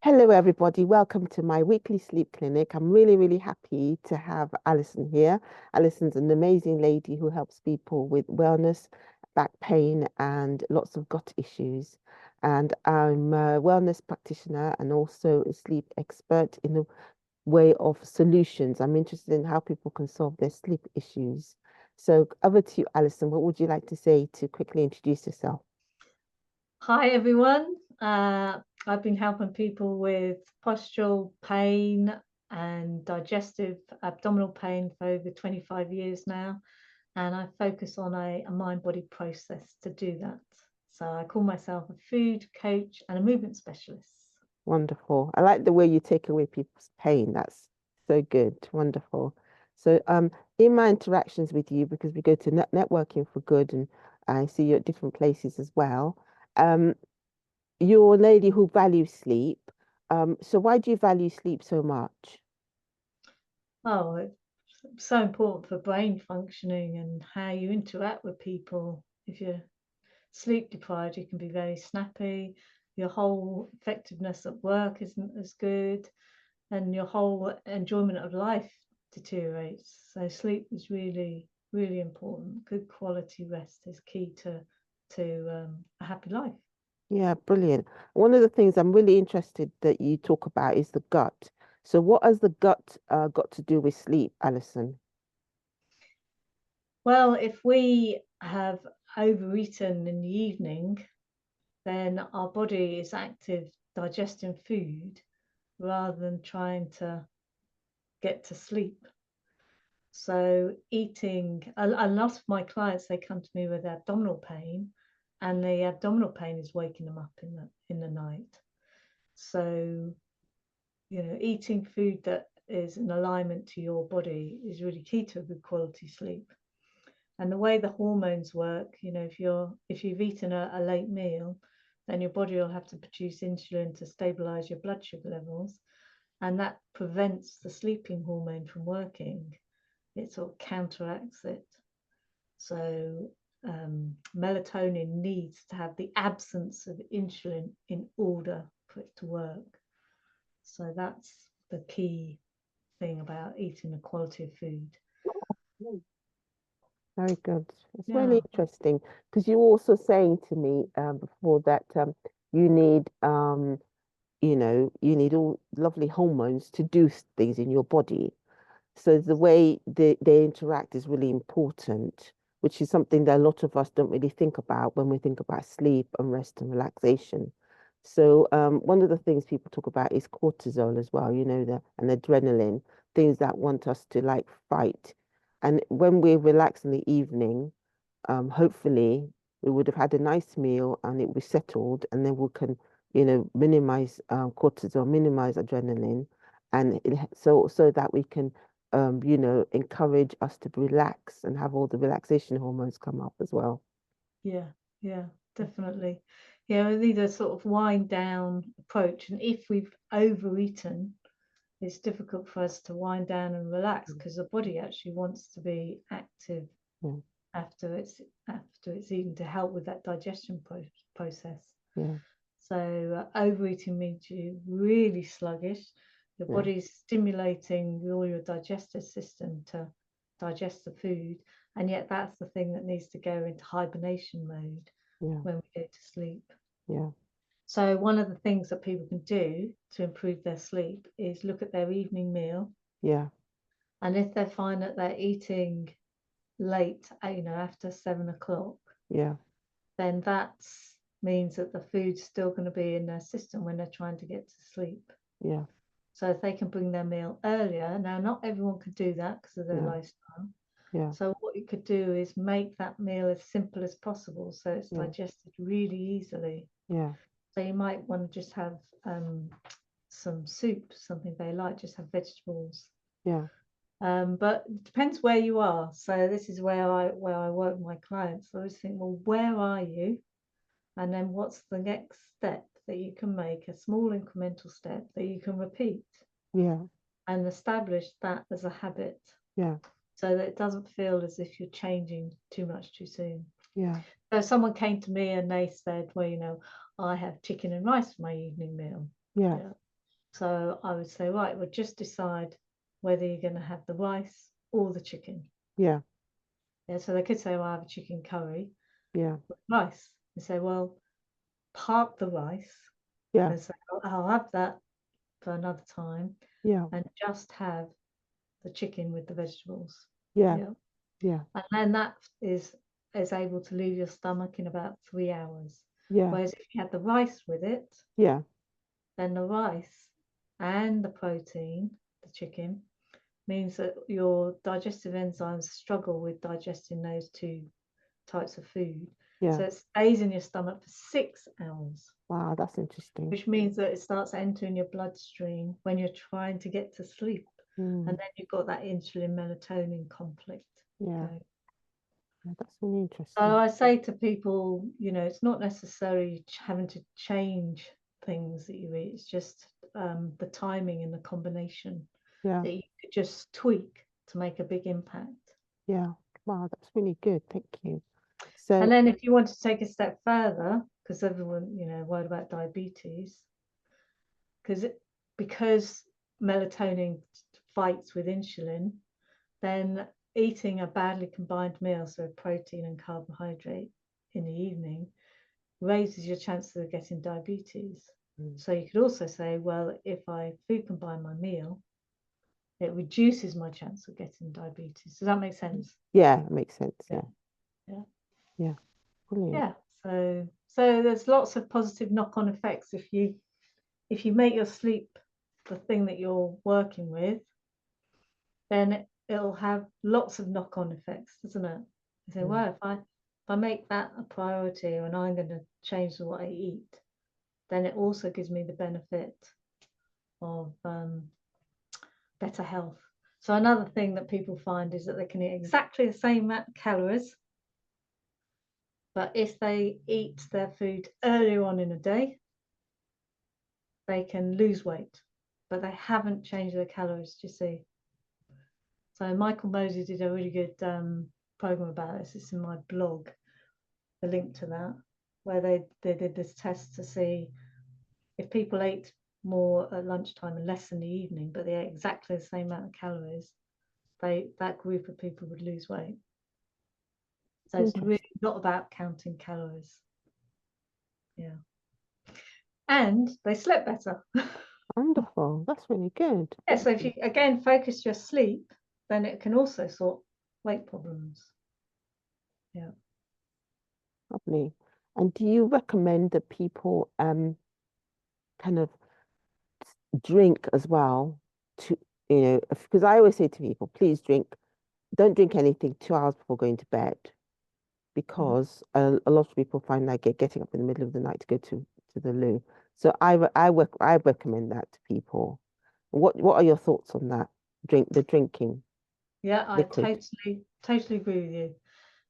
Hello, everybody. Welcome to my weekly sleep clinic. I'm really happy to have Alison here. Alison's an amazing lady who helps people with wellness, back pain, and lots of gut issues. And I'm a wellness practitioner and also a sleep expert in the way of solutions. I'm interested in how people can solve their sleep issues. So over to you, Alison. What would you like to say to quickly introduce yourself? Hi everyone. I've been helping people with postural pain and digestive abdominal pain for over 25 years now, and I focus on a mind-body process to do that. So I call myself a food coach and a movement specialist. Wonderful. I like the way you take away people's pain. That's so good. Wonderful. So, in my interactions with you, because we go to networking for good, and I see you at different places as well. Um, you're a lady who values sleep. So why do you value sleep so much? Oh, it's so important for brain functioning and how you interact with people. If you're sleep deprived, you can be very snappy. Your whole effectiveness at work isn't as good, and your whole enjoyment of life deteriorates. So sleep is really important. Good quality rest is key to a happy life. Yeah, brilliant. One of the things I'm really interested that you talk about is the gut. So what has the gut got to do with sleep, Alison? Well, if we have overeaten in the evening, then our body is active digesting food rather than trying to get to sleep. So eating, a lot of my clients, they come to me with abdominal pain, and the abdominal pain is waking them up in the night. So, eating food that is in alignment to your body is really key to a good quality sleep. And the way the hormones work, if you've eaten a late meal, then your body will have to produce insulin to stabilize your blood sugar levels, and that prevents the sleeping hormone from working. It sort of counteracts it. So melatonin needs to have the absence of insulin in order for it to work. So that's the key thing about eating a quality of food. Very good. It's really Yeah, interesting because you were also saying to me before that you need you need all lovely hormones to do things in your body. So the way they interact is really important, which is something that a lot of us don't really think about when we think about sleep and rest and relaxation. So one of the things people talk about is cortisol as well, and adrenaline, things that want us to like fight. And when we relax in the evening, hopefully we would have had a nice meal and it was settled, and then we can, minimize cortisol, minimize adrenaline, and so that we can, encourage us to relax and have all the relaxation hormones come up as well. yeah, yeah, definitely. Yeah, we need a sort of wind down approach. And if we've overeaten, it's difficult for us to wind down and relax because the body actually wants to be active Yeah, after it's eaten to help with that digestion process. yeah, So overeating means you're really sluggish. Your yeah, body's stimulating all your digestive system to digest the food, and yet that's the thing that needs to go into hibernation mode yeah, when we go to sleep. yeah, So one of the things that people can do to improve their sleep is look at their evening meal, yeah, and if they find that they're eating late, after 7 o'clock, yeah, then that means that the food's still going to be in their system when they're trying to get to sleep. yeah, So if they can bring their meal earlier, now not everyone could do that because of their yeah, lifestyle. yeah, So what you could do is make that meal as simple as possible so it's yeah, digested really easily. yeah, So you might want to just have some soup, something they like, just have vegetables. yeah, But it depends where you are. So this is where I work with my clients. So I always think, well, where are you? And then what's the next step that you can make, a small incremental step that you can repeat yeah, and establish that as a habit yeah, so that it doesn't feel as if you're changing too much too soon. yeah, So if someone came to me and they said, well, I have chicken and rice for my evening meal. yeah, Yeah. So I would say, right, well, just decide whether you're going to have the rice or the chicken. Yeah. Yeah, so they could say, well, I have a chicken curry Yeah. with rice. They say, well, park the rice Yeah. and say, I'll have that for another time Yeah. and just have the chicken with the vegetables. Yeah. Yeah. Yeah. And then that is able to leave your stomach in about 3 hours. Yeah. Whereas if you had the rice with it, Yeah. then the rice and the protein, the chicken, means that your digestive enzymes struggle with digesting those two types of food. Yeah. So it stays in your stomach for 6 hours, Wow, that's interesting. which means that it starts entering your bloodstream when you're trying to get to sleep. And Mm. then you've got that insulin melatonin conflict. Yeah. Okay. Yeah, that's really So interesting. I say to people, it's not necessarily having to change things that you eat. It's just the timing and the combination Yeah. that you could just tweak to make a big impact. Yeah. Wow, that's really good. Thank you. And So, then if you want to take a step further, because everyone, worried about diabetes, because melatonin fights with insulin, then eating a badly combined meal, so protein and carbohydrate in the evening, raises your chances of getting diabetes. mm, So you could also say, well, if I food combine my meal, it reduces my chance of getting diabetes. Does that make sense? yeah, it makes sense. Yeah. Yeah. Yeah. Yeah. Brilliant. Yeah. So there's lots of positive knock-on effects if you make your sleep the thing that you're working with, then it'll have lots of knock-on effects, doesn't it? You say, Mm. well, if I make that a priority and I'm going to change what I eat, then it also gives me the benefit of better health. So another thing that people find is that they can eat exactly the same amount of calories, but if they eat their food earlier on in the day, they can lose weight, but they haven't changed their calories, do you see? So Michael Moses did a really good program about this. It's in my blog, the link to that, where they did this test to see if people ate more at lunchtime and less in the evening, but they ate exactly the same amount of calories, that group of people would lose weight. So it's really Interesting. not about counting calories. Yeah. And they slept better. Wonderful. That's really good. Yeah, Thank so if you. you again focus your sleep, then it can also sort weight problems. Yeah. Lovely. And do you recommend that people kind of drink as well to, because I always say to people, please don't drink anything 2 hours before going to bed, Mm. because a lot of people find like getting up in the middle of the night to go to the loo. So I recommend that to people. What are your thoughts on that? The drinking Yeah, I liquid. totally agree with you.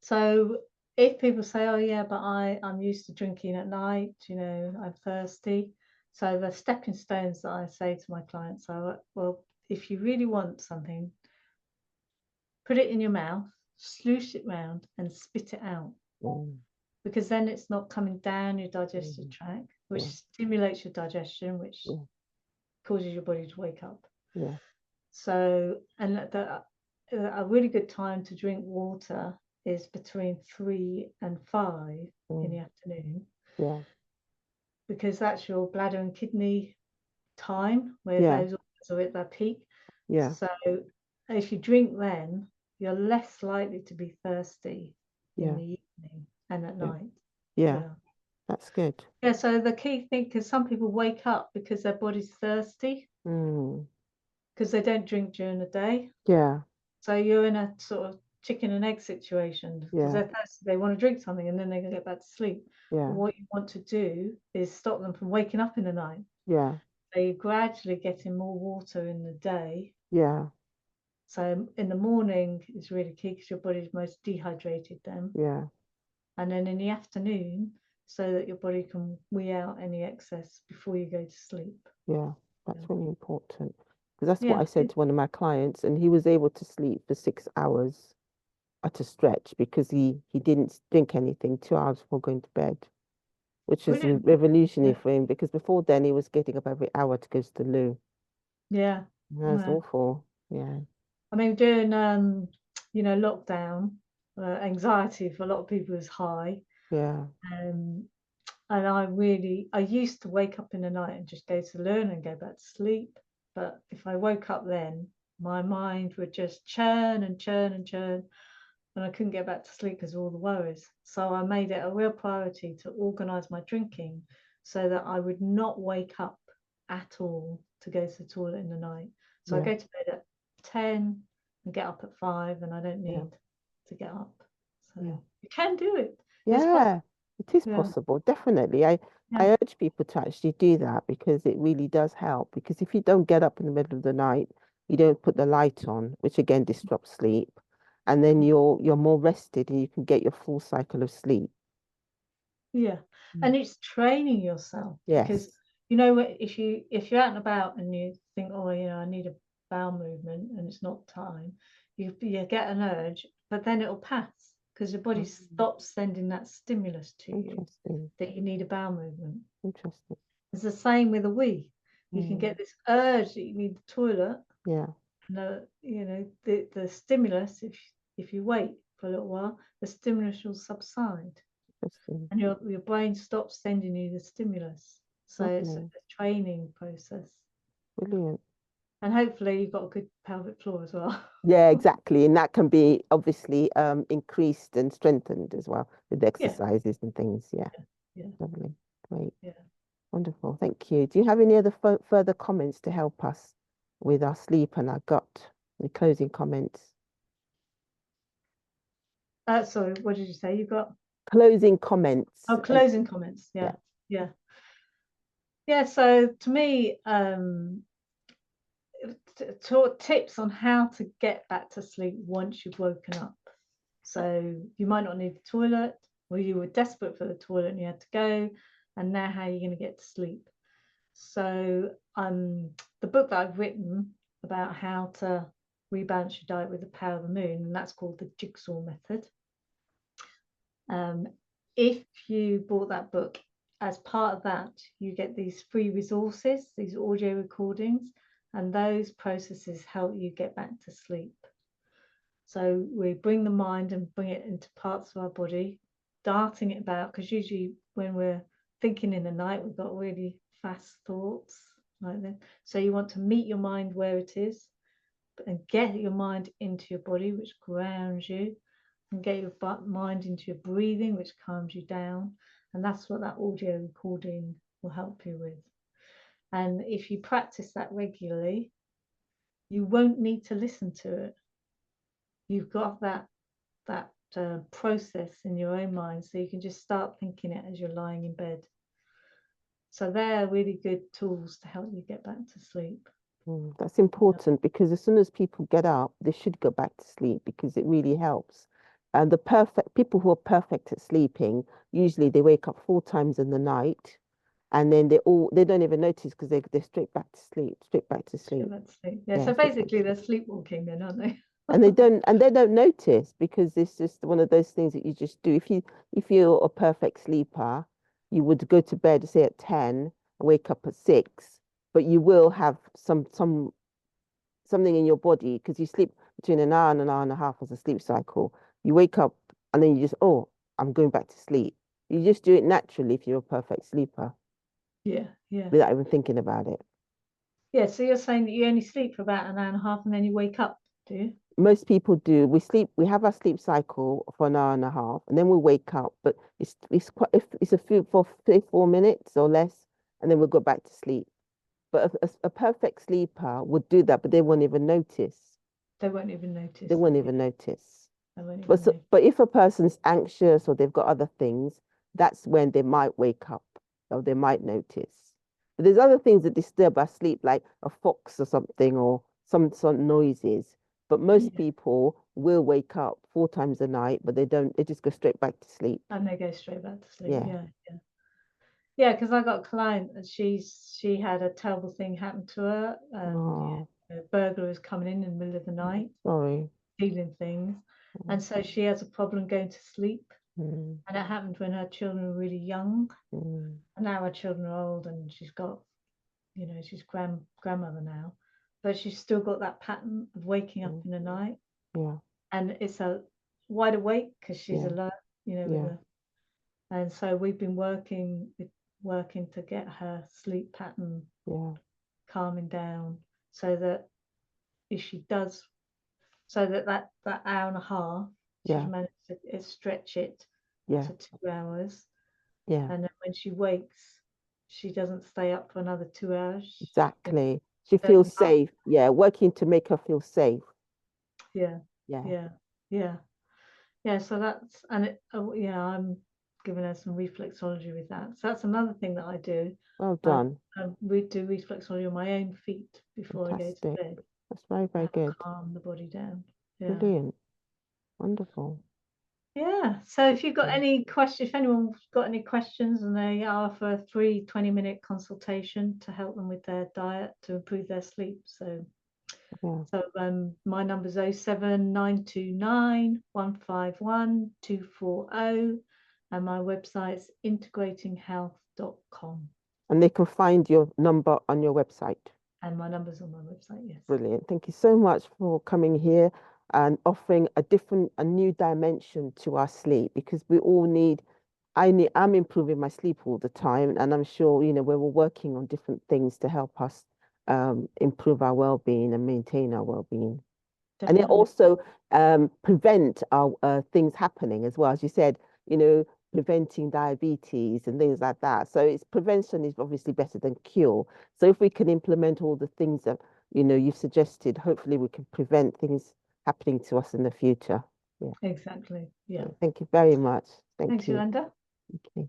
So if people say, oh yeah, but I'm used to drinking at night, I'm thirsty. So the stepping stones that I say to my clients are, well, if you really want something, put it in your mouth, sloosh it round and spit it out. Mm, Because then it's not coming down your digestive mm, tract, which yeah, stimulates your digestion, which yeah, causes your body to wake up. yeah, So, and a really good time to drink water is between 3 and 5 in mm, the afternoon, yeah, because that's your bladder and kidney time where yeah, those organs are at their peak. yeah, So, if you drink then, you're less likely to be thirsty in yeah, the evening and at yeah, night. yeah. Yeah. That's good. Yeah, so the key thing, because some people wake up because their body's thirsty Mm, because they don't drink during the day. yeah, So you're in a sort of chicken and egg situation because yeah, they're thirsty, they want to drink something and then they're going to get back to sleep. But yeah, what you want to do is stop them from waking up in the night. yeah, So you're gradually getting more water in the day. yeah, So in the morning is really key because your body's most dehydrated then. yeah, And then in the afternoon, so that your body can wee out any excess before you go to sleep. yeah. Yeah. That's really important, because that's what Yeah. I said to one of my clients, and he was able to sleep for 6 hours at a stretch because he didn't drink anything 2 hours before going to bed, which was Brilliant. revolutionary Yeah. for him because before then he was getting up every hour to go to the loo. Yeah. That's Yeah. awful. Yeah. I mean, during lockdown, anxiety for a lot of people is high. Yeah. Um, and I used to wake up in the night and just go to the loo and go back to sleep. But if I woke up then, my mind would just churn and churn and churn, and I couldn't get back to sleep because of all the worries. So I made it a real priority to organise my drinking so that I would not wake up at all to go to the toilet in the night. So I Yeah. go to bed at 10 and get up at 5, and I don't Yeah. need to get up. So Yeah. you can do it. It's possible. Yeah. It is Yeah. possible, definitely. I Yeah. urge people to actually do that because it really does help. Because if you don't get up in the middle of the night, you don't put the light on, which again disrupts sleep, and then you're more rested and you can get your full cycle of sleep. Yeah, Mm. and it's training yourself because Yes. if you're out and about and you think, oh, I need a bowel movement and it's not time, you get an urge, but then it'll pass because your body Mm. stops sending that stimulus to you Interesting. that you need a bowel movement. Interesting. It's the same with a wee. You can get Mm. this urge that you need the toilet, Yeah. and the stimulus. If you wait for a little while, the stimulus will subside Interesting. and your brain stops sending you the stimulus. So it's a Lovely. training process. Brilliant. And hopefully you've got a good pelvic floor as well. Yeah, exactly. And that can be obviously increased and strengthened as well with Yeah, exercises and things. Yeah, yeah, lovely. Great. yeah. Wonderful. Thank you. Do you have any other further comments to help us with our sleep and our gut? Any closing comments? Sorry, what did you say? You've got Closing comments. And closing comments. yeah, Yeah, yeah, yeah. So to me, tips on how to get back to sleep once you've woken up. So you might not need the toilet, or you were desperate for the toilet and you had to go, and now how are you going to get to sleep? So the book that I've written about how to rebalance your diet with the power of the moon, and that's called the Jigsaw Method. If you bought that book, as part of that, you get these free resources, these audio recordings, and those processes help you get back to sleep. So we bring the mind and bring it into parts of our body, darting it about, because usually when we're thinking in the night, we've got really fast thoughts like that. So you want to meet your mind where it is and get your mind into your body, which grounds you, and get your mind into your breathing, which calms you down. And that's what that audio recording will help you with. And if you practice that regularly, you won't need to listen to it. You've got that process in your own mind, so you can just start thinking it as you're lying in bed. So they're really good tools to help you get back to sleep. that's important because as soon as people get up, they should go back to sleep because it really helps. And the perfect people who are perfect at sleeping, usually they wake up 4 times in the night and then they don't even notice because they're straight back to sleep, straight back to sleep. Straight back to sleep. Yeah, Yeah, so straight back to basically they're sleep. sleepwalking then, aren't they? And they don't notice because it's just one of those things that you just do. If you're a perfect sleeper, you would go to bed say at 10 and wake up at 6, but you will have something in your body because you sleep between an hour and a half as a sleep cycle. You wake up and then you just, oh, I'm going back to sleep. You just do it naturally if you're a perfect sleeper Yeah, yeah. without even thinking about it. Yeah, so you're saying that you only sleep for about an hour and a half and then you wake up, do you? Most people do. We have our sleep cycle for an hour and a half, and then we wake up. But it's quite if it's a few for 3 4 minutes or less, and then we'll go back to sleep. But a perfect sleeper would do that, but they won't even notice. They won't even They notice. won't Yeah, even notice. they won't But even so, notice. but if a person's anxious or they've got other things, that's when they might wake up or they might notice. But there's other things that disturb our sleep, like a fox or something or some noises. But most Yeah, people will wake up 4 times a night, but they don't, they just go straight back to sleep. and they go straight back to sleep. Yeah. Yeah, yeah. Yeah, because I got a client and she had a terrible thing happen to her. Oh, A burglar was coming in the middle of the night, sorry. stealing things, Oh, and so she has a problem going to sleep. Mm, And it happened when her children were really young. mm, And now her children are old and she's got, she's grandmother now. But she's still got that pattern of waking up mm. in the night. Yeah, And it's a wide awake because she's yeah, alert, with yeah, her. And so we've been working to get her sleep pattern yeah, calming down so that if she does, so that hour and a half, she's yeah, managed to stretch it yeah, to 2 hours. yeah. And then when she wakes, she doesn't stay up for another 2 hours. She Exactly. She doesn't feels up. safe. Yeah, working to make her feel safe. Yeah, Yeah. yeah, yeah, yeah. So that's and it. I'm giving her some reflexology with that. So that's another thing that I do. Well I, done. we do reflexology on my own feet before I go to Fantastic. bed That's very, to very help good. calm the body down. Yeah. Brilliant. Wonderful. Yeah. So if you've got Mm, any questions, if anyone's got any questions, and they offer a free 20-minute consultation to help them with their diet to improve their sleep. So yeah. my number's 07929 151 240, and my website's integratinghealth.com. And they can find your number on your website. And my number's on my website, yes. Brilliant. Thank you so much for coming here and offering a new dimension to our sleep because we all need, I'm improving my sleep all the time, and I'm sure, we're all working on different things to help us improve our well-being and maintain our well-being. And it Definitely. also prevent our things happening as well, as you said, preventing diabetes and things like that. So it's prevention is obviously better than cure. So if we can implement all the things that you've suggested, hopefully we can prevent things happening to us in the future. Yeah. Exactly. Yeah. Thank you very much. Thank Thanks, you. Yolanda. Okay.